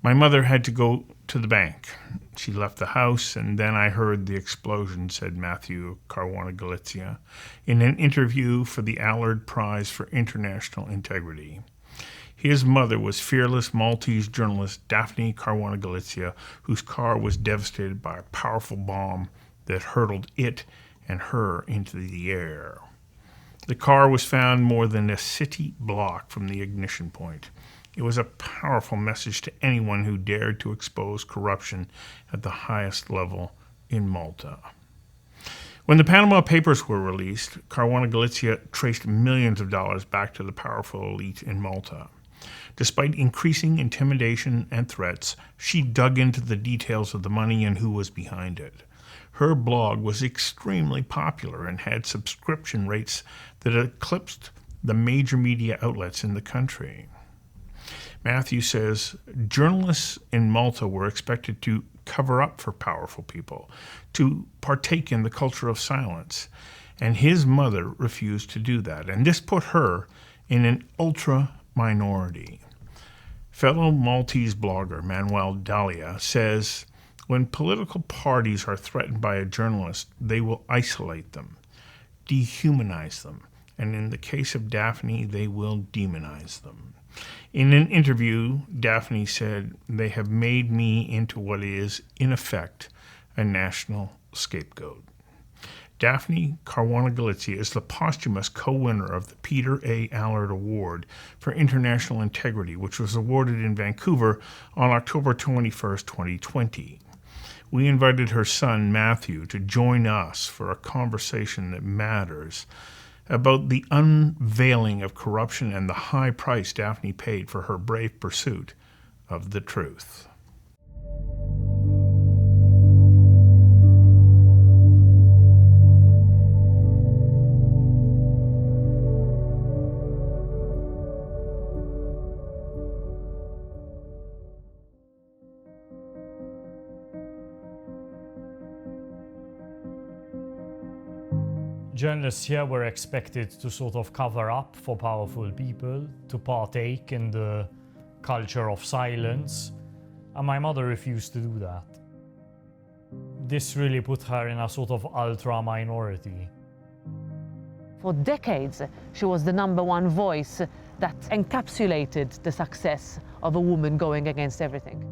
My mother had to go to the bank. She left the house, and then I heard the explosion, said Matthew Caruana Galizia in an interview for the Allard Prize for International Integrity. His mother was fearless Maltese journalist Daphne Caruana Galizia, whose car was devastated by a powerful bomb that hurtled it and her into the air. The car was found more than a city block from the ignition point. It was a powerful message to anyone who dared to expose corruption at the highest level in Malta. When the Panama Papers were released, Caruana Galizia traced millions of dollars back to the powerful elite in Malta. Despite increasing intimidation and threats, she dug into the details of the money and who was behind it. Her blog was extremely popular and had subscription rates that eclipsed the major media outlets in the country. Matthew says journalists in Malta were expected to cover up for powerful people, to partake in the culture of silence, and his mother refused to do that, and this put her in an ultra-minority. Fellow Maltese blogger Manuel Dalia says, when political parties are threatened by a journalist, they will isolate them, dehumanize them, and in the case of Daphne, they will demonize them. In an interview, Daphne said, they have made me into what is, in effect, a national scapegoat. Daphne Caruana Galizia is the posthumous co-winner of the Peter A. Allard Award for International Integrity, which was awarded in Vancouver on October 21, 2020. We invited her son, Matthew, to join us for a conversation that matters about the unveiling of corruption and the high price Daphne paid for her brave pursuit of the truth. Journalists here were expected to sort of cover up for powerful people, to partake in the culture of silence, and my mother refused to do that. This really put her in a sort of ultra-minority. For decades, she was the #1 voice that encapsulated the success of a woman going against everything.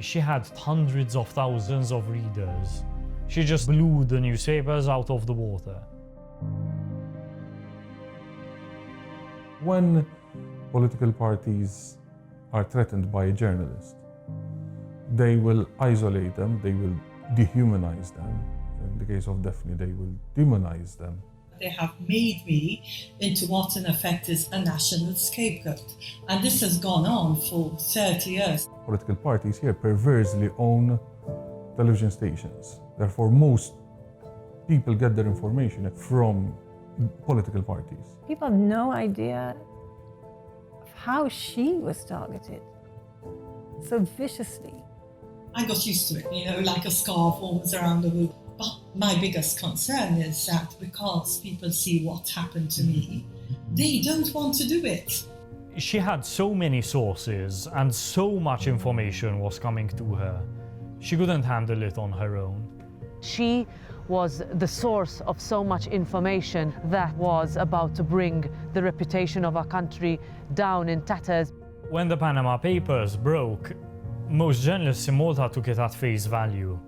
She had hundreds of thousands of readers. She just blew the newspapers out of the water. When political parties are threatened by a journalist, they will isolate them, they will dehumanize them. In the case of Daphne, they will demonize them. They have made me into what in effect is a national scapegoat. And this has gone on for 30 years. Political parties here perversely own television stations. Therefore, most people get their information from political parties. People have no idea of how she was targeted so viciously. I got used to it, like a scar forms around the room. But my biggest concern is that because people see what happened to me, they don't want to do it. She had so many sources and so much information was coming to her. She couldn't handle it on her own. She was the source of so much information that was about to bring the reputation of our country down in tatters. When the Panama Papers broke, most journalists in Malta took it at face value.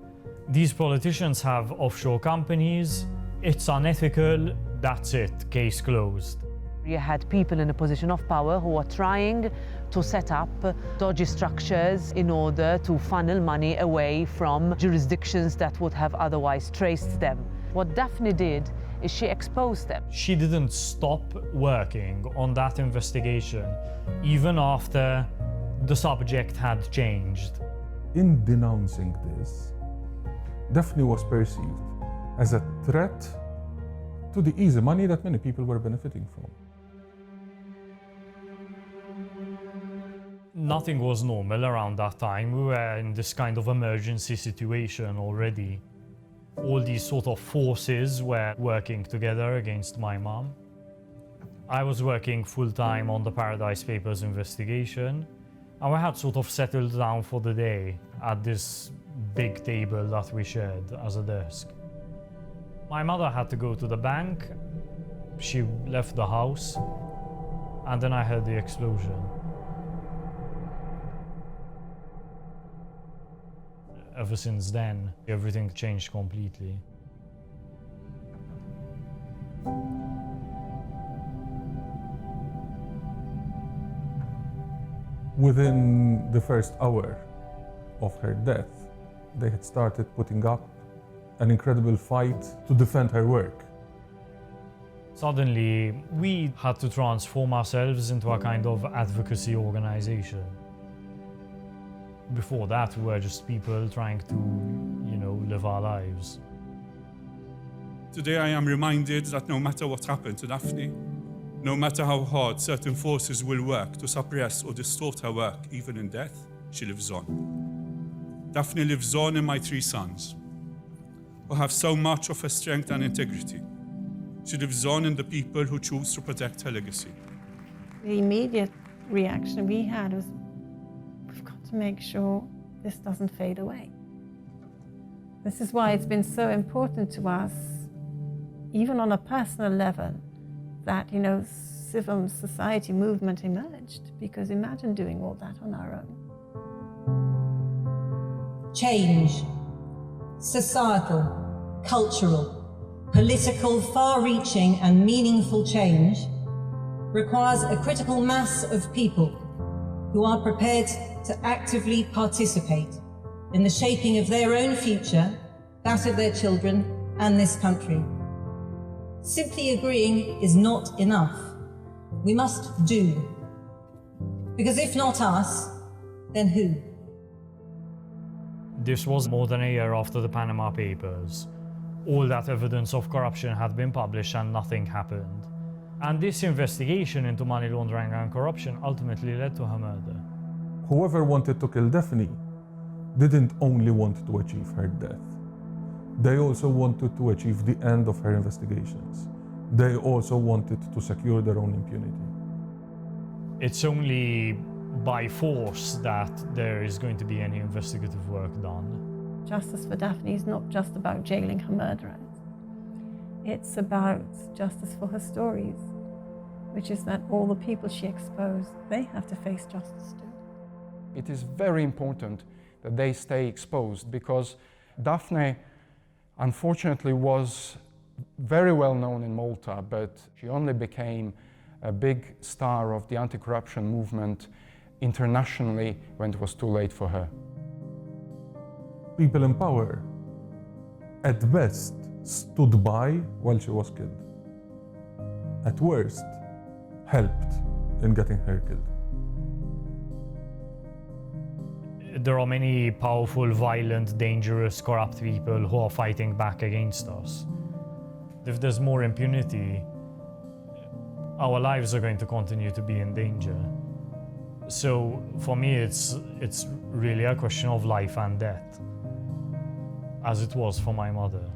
These politicians have offshore companies, it's unethical, that's it, case closed. You had people in a position of power who were trying to set up dodgy structures in order to funnel money away from jurisdictions that would have otherwise traced them. What Daphne did is she exposed them. She didn't stop working on that investigation, even after the subject had changed. In denouncing this, Daphne was perceived as a threat to the easy money that many people were benefiting from. Nothing was normal around that time. We were in this kind of emergency situation already. All these sort of forces were working together against my mom. I was working full-time on the Paradise Papers investigation, And we had sort of settled down for the day at this big table that we shared as a desk. My mother had to go to the bank. She left the house, and then I heard the explosion. Ever since then, everything changed completely. Within the first hour of her death, they had started putting up an incredible fight to defend her work. Suddenly, we had to transform ourselves into a kind of advocacy organization. Before that, we were just people trying to, live our lives. Today I am reminded that no matter what happened to Daphne, no matter how hard certain forces will work to suppress or distort her work, even in death, she lives on. Daphne lives on in my 3 sons, who have so much of her strength and integrity. She lives on in the people who choose to protect her legacy. The immediate reaction we had was, we've got to make sure this doesn't fade away. This is why it's been so important to us, even on a personal level, that, civil society movement emerged, because imagine doing all that on our own. Change, societal, cultural, political, far-reaching and meaningful change requires a critical mass of people who are prepared to actively participate in the shaping of their own future, that of their children and this country. Simply agreeing is not enough. We must do. Because if not us, then who? This was more than a year after the Panama Papers. All that evidence of corruption had been published and nothing happened. And this investigation into money laundering and corruption ultimately led to her murder. Whoever wanted to kill Daphne didn't only want to achieve her death. They also wanted to achieve the end of her investigations. They also wanted to secure their own impunity. It's only by force that there is going to be any investigative work done. Justice for Daphne is not just about jailing her murderers. It's about justice for her stories, which is that all the people she exposed, they have to face justice too. It is very important that they stay exposed, because Daphne, unfortunately, was very well known in Malta, but she only became a big star of the anti-corruption movement internationally when it was too late for her. People in power, at best, stood by while she was killed. At worst, helped in getting her killed. There are many powerful, violent, dangerous, corrupt people who are fighting back against us. If there's more impunity, our lives are going to continue to be in danger. So for me, it's really a question of life and death, as it was for my mother.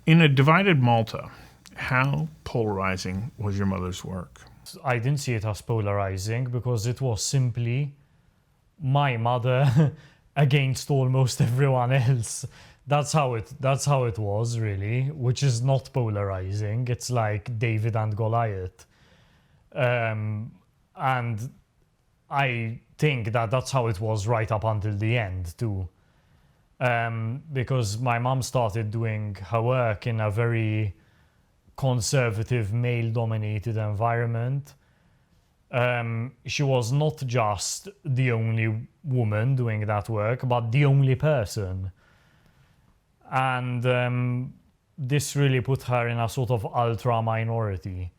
In a divided Malta, how polarizing was your mother's work? I didn't see it as polarizing because it was simply my mother against almost everyone else. That's how it was, really, which is not polarizing. It's like David and Goliath. And I think that that's how it was right up until the end, too. because my mom started doing her work in a very conservative, male-dominated environment. She was not just the only woman doing that work, but the only person. And this really put her in a sort of ultra-minority.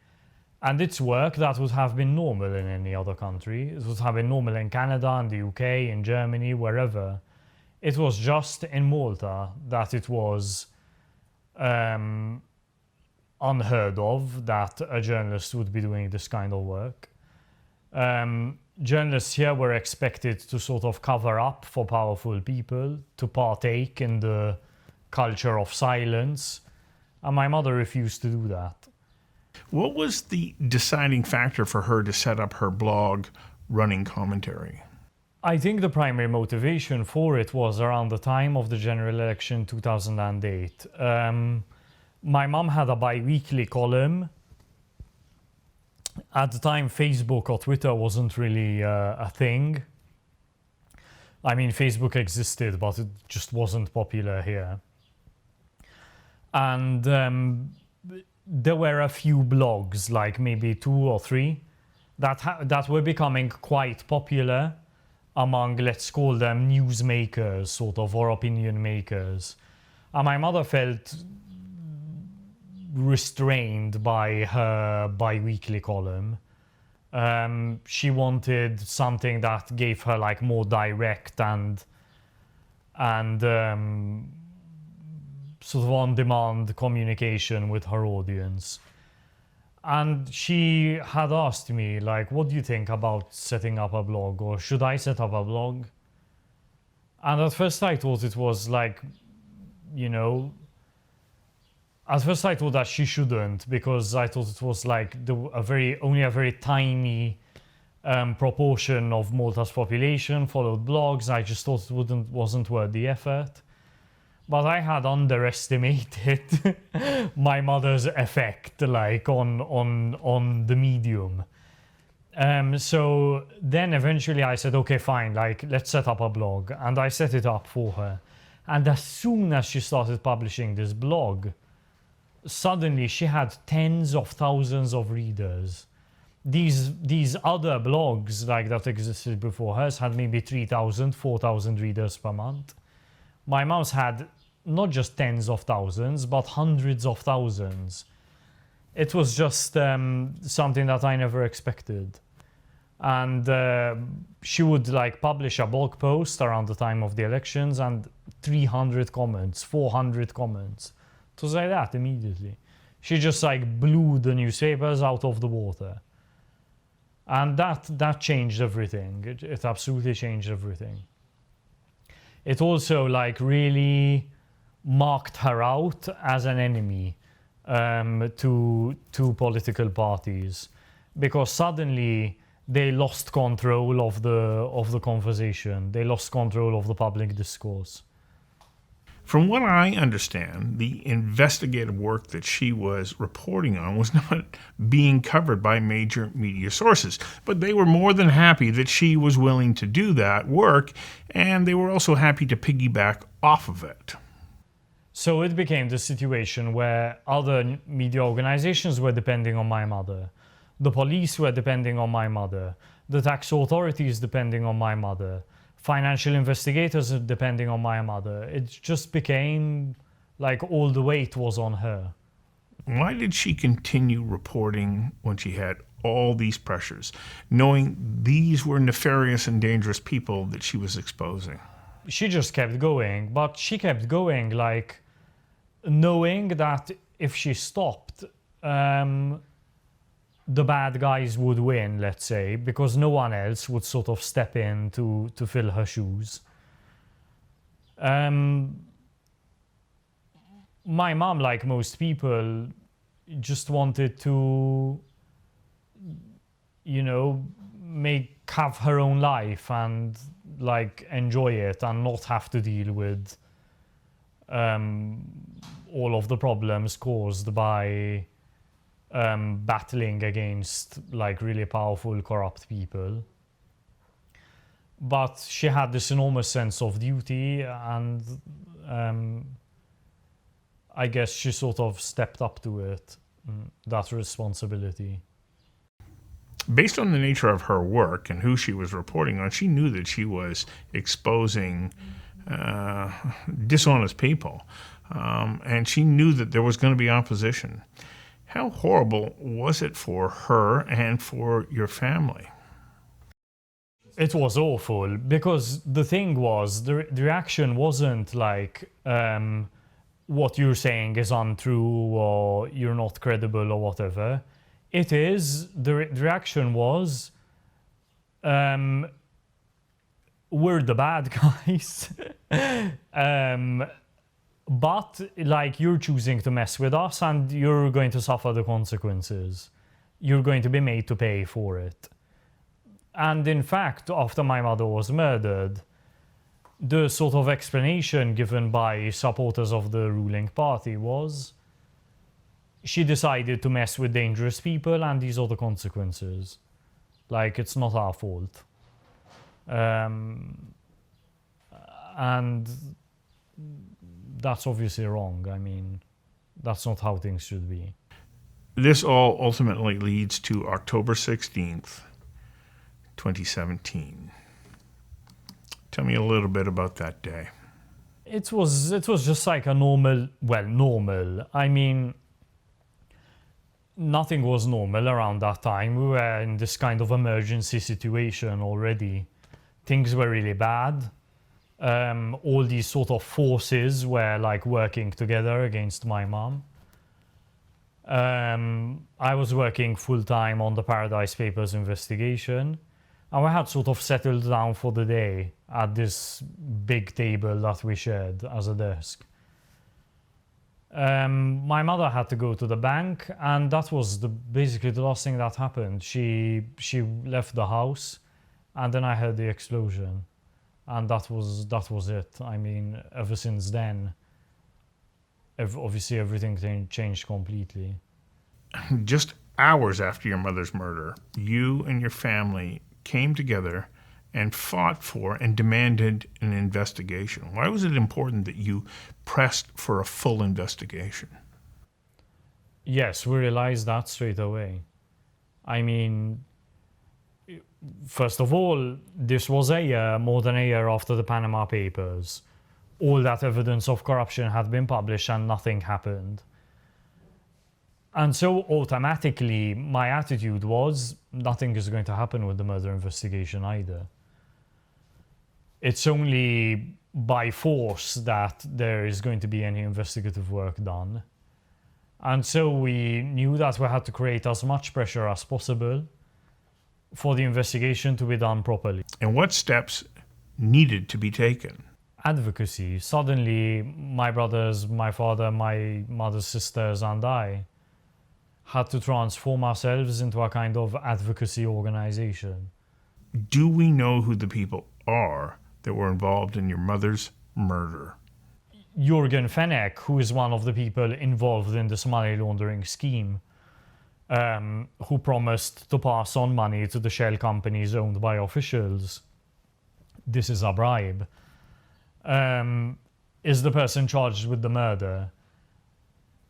And it's work that would have been normal in any other country. It would have been normal in Canada, in the UK, in Germany, wherever. It was just in Malta that it was unheard of that a journalist would be doing this kind of work. Journalists here were expected to sort of cover up for powerful people, to partake in the culture of silence, and my mother refused to do that. What was the deciding factor for her to set up her blog, Running Commentary? I think the primary motivation for it was around the time of the general election 2008. My mom had a bi-weekly column. At the time, Facebook or Twitter wasn't really a thing. I mean, Facebook existed, but it just wasn't popular here. And there were a few blogs, like maybe 2 or 3, that were becoming quite popular among, let's call them, newsmakers, sort of, or opinion makers. And my mother felt restrained by her bi-weekly column. She wanted something that gave her like more direct and sort of on-demand communication with her audience. And she had asked me, like, what do you think about setting up a blog, or should I set up a blog? And at first I thought it was like, you know, at first I thought that she shouldn't, because I thought it was like only a very tiny proportion of Malta's population followed blogs. I just thought it wasn't worth the effort. But I had underestimated my mother's effect, like on the medium. So then eventually I said, okay, fine, like let's set up a blog, and I set it up for her. And as soon as she started publishing this blog, suddenly she had tens of thousands of readers. These other blogs like that existed before hers had maybe 3,000, 4,000 readers per month. My mom's had not just tens of thousands, but hundreds of thousands. It was just something that I never expected. And she would like publish a blog post around the time of the elections, and 300 comments, 400 comments. It was like that immediately. She just like blew the newspapers out of the water. And that changed everything. It absolutely changed everything. It also like really marked her out as an enemy to political parties, because suddenly they lost control of the conversation. They lost control of the public discourse. From what I understand, the investigative work that she was reporting on was not being covered by major media sources, but they were more than happy that she was willing to do that work, and they were also happy to piggyback off of it. So it became the situation where other media organizations were depending on my mother. The police were depending on my mother. The tax authorities depending on my mother. Financial investigators depending on my mother. It just became like all the weight was on her. Why did she continue reporting when she had all these pressures, knowing these were nefarious and dangerous people that she was exposing? She just kept going, but she kept going like knowing that if she stopped, the bad guys would win, let's say, because no one else would sort of step in to fill her shoes. My mom, like most people, just wanted to, you know, have her own life and like enjoy it and not have to deal with all of the problems caused by battling against like really powerful, corrupt people. But she had this enormous sense of duty, and I guess she sort of stepped up to it, that responsibility. Based on the nature of her work and who she was reporting on, she knew that she was exposing dishonest people, and she knew that there was going to be opposition. How horrible was it for her and for your family? It was awful, because the thing was, the reaction wasn't like, what you're saying is untrue or you're not credible or whatever. It is, the reaction was, we're the bad guys. But like, you're choosing to mess with us and you're going to suffer the consequences. You're going to be made to pay for it. And in fact, after my mother was murdered, the sort of explanation given by supporters of the ruling party was she decided to mess with dangerous people and these are the consequences. Like, it's not our fault. And that's obviously wrong. I mean, that's not how things should be. This all ultimately leads to October 16th, 2017. Tell me a little bit about that day. It was just like a normal. I mean, nothing was normal around that time. We were in this kind of emergency situation already. Things were really bad. All these sort of forces were like working together against my mom. I was working full-time on the Paradise Papers investigation, and we had sort of settled down for the day at this big table that we shared as a desk. My mother had to go to the bank, and that was basically the last thing that happened. She left the house, and then I heard the explosion, and that was it. I mean, ever since then, obviously everything changed completely. Just hours after your mother's murder, you and your family came together and fought for and demanded an investigation. Why was it important that you pressed for a full investigation? Yes, we realized that straight away. I mean, first of all, this was more than a year after the Panama Papers. All that evidence of corruption had been published and nothing happened. And so automatically, my attitude was, nothing is going to happen with the murder investigation either. It's only by force that there is going to be any investigative work done. And so we knew that we had to create as much pressure as possible for the investigation to be done properly. And what steps needed to be taken? Advocacy. Suddenly, my brothers, my father, my mother's sisters, and I had to transform ourselves into a kind of advocacy organization. Do we know who the people are that were involved in your mother's murder? Jürgen Fenech, who is one of the people involved in this money laundering scheme, who promised to pass on money to the shell companies owned by officials. This is a bribe. Is the person charged with the murder.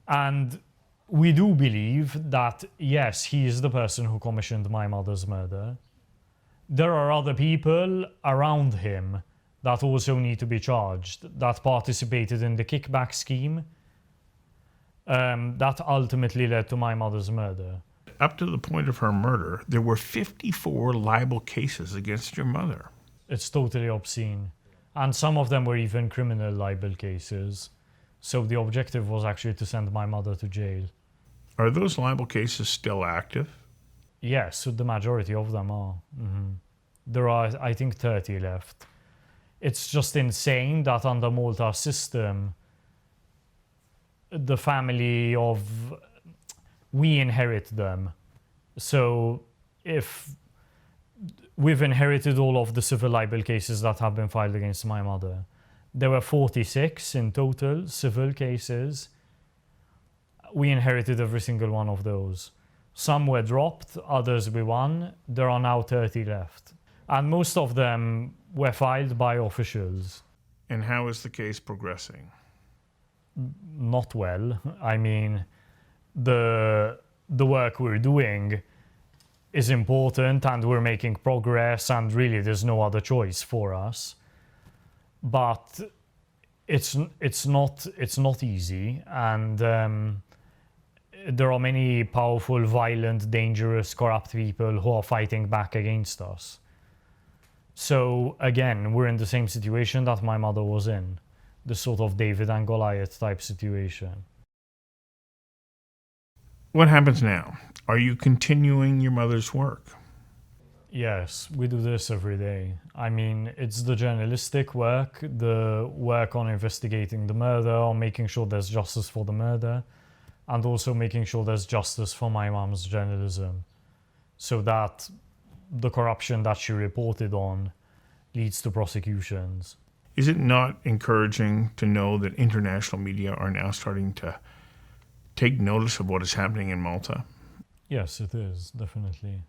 And we do believe that, yes, he is the person who commissioned my mother's murder. There are other people around him that also need to be charged, that participated in the kickback scheme that ultimately led to my mother's murder. Up to the point of her murder, there were 54 liable cases against your mother. It's totally obscene. And some of them were even criminal libel cases. So the objective was actually to send my mother to jail. Are those libel cases still active? Yes, the majority of them are. Mm-hmm. There are, I think, 30 left. It's just insane that under Malta's system, the family we inherit them. So if we've inherited all of the civil libel cases that have been filed against my mother, there were 46 in total civil cases. We inherited every single one of those. Some were dropped, others we won. There are now 30 left. And most of them were filed by officials. And how is the case progressing? Not well. I mean, the work we're doing is important and we're making progress, and really there's no other choice for us. But it's not easy, and there are many powerful, violent, dangerous, corrupt people who are fighting back against us. So again, we're in the same situation that my mother was in, the sort of David and Goliath type situation. What happens now? Are you continuing your mother's work? Yes, we do this every day. I mean, it's the journalistic work, the work on investigating the murder, on making sure there's justice for the murder, and also making sure there's justice for my mom's journalism, so that the corruption that she reported on leads to prosecutions. Is it not encouraging to know that international media are now starting to take notice of what is happening in Malta? Yes, it is, definitely.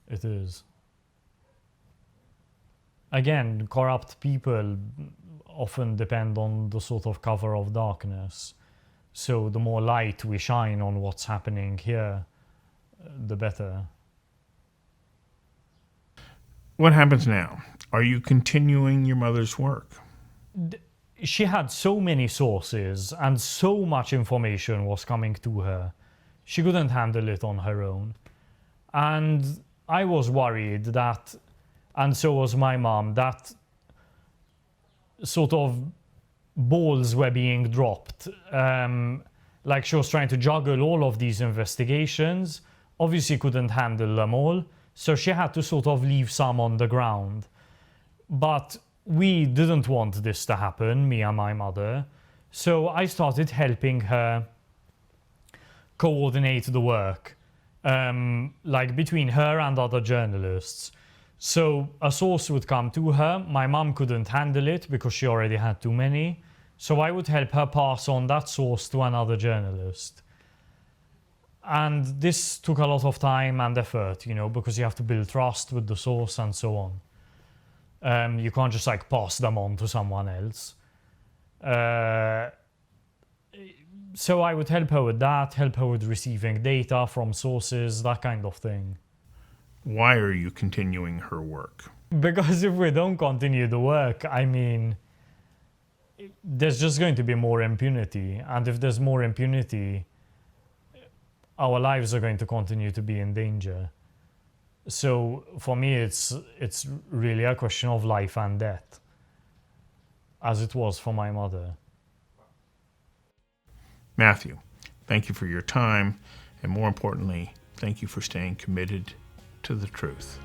It is. Again, corrupt people often depend on the sort of cover of darkness. So the more light we shine on what's happening here, the better. What happens now? Are you continuing your mother's work? She had so many sources and so much information was coming to her. She couldn't handle it on her own. And I was worried that, and so was my mom, that sort of balls were being dropped. Like she was trying to juggle all of these investigations, obviously couldn't handle them all, so she had to sort of leave some on the ground. But we didn't want this to happen, me and my mother, so I started helping her coordinate the work, like between her and other journalists. So a source would come to her, my mom couldn't handle it because she already had too many, so I would help her pass on that source to another journalist. And this took a lot of time and effort, you know, because you have to build trust with the source and so on. You can't just like pass them on to someone else. So I would help her with that, help her with receiving data from sources, that kind of thing. Why are you continuing her work? Because if we don't continue the work, I mean, there's just going to be more impunity. And if there's more impunity, our lives are going to continue to be in danger. So for me, it's really a question of life and death, as it was for my mother. Matthew, thank you for your time, and more importantly, thank you for staying committed to the truth.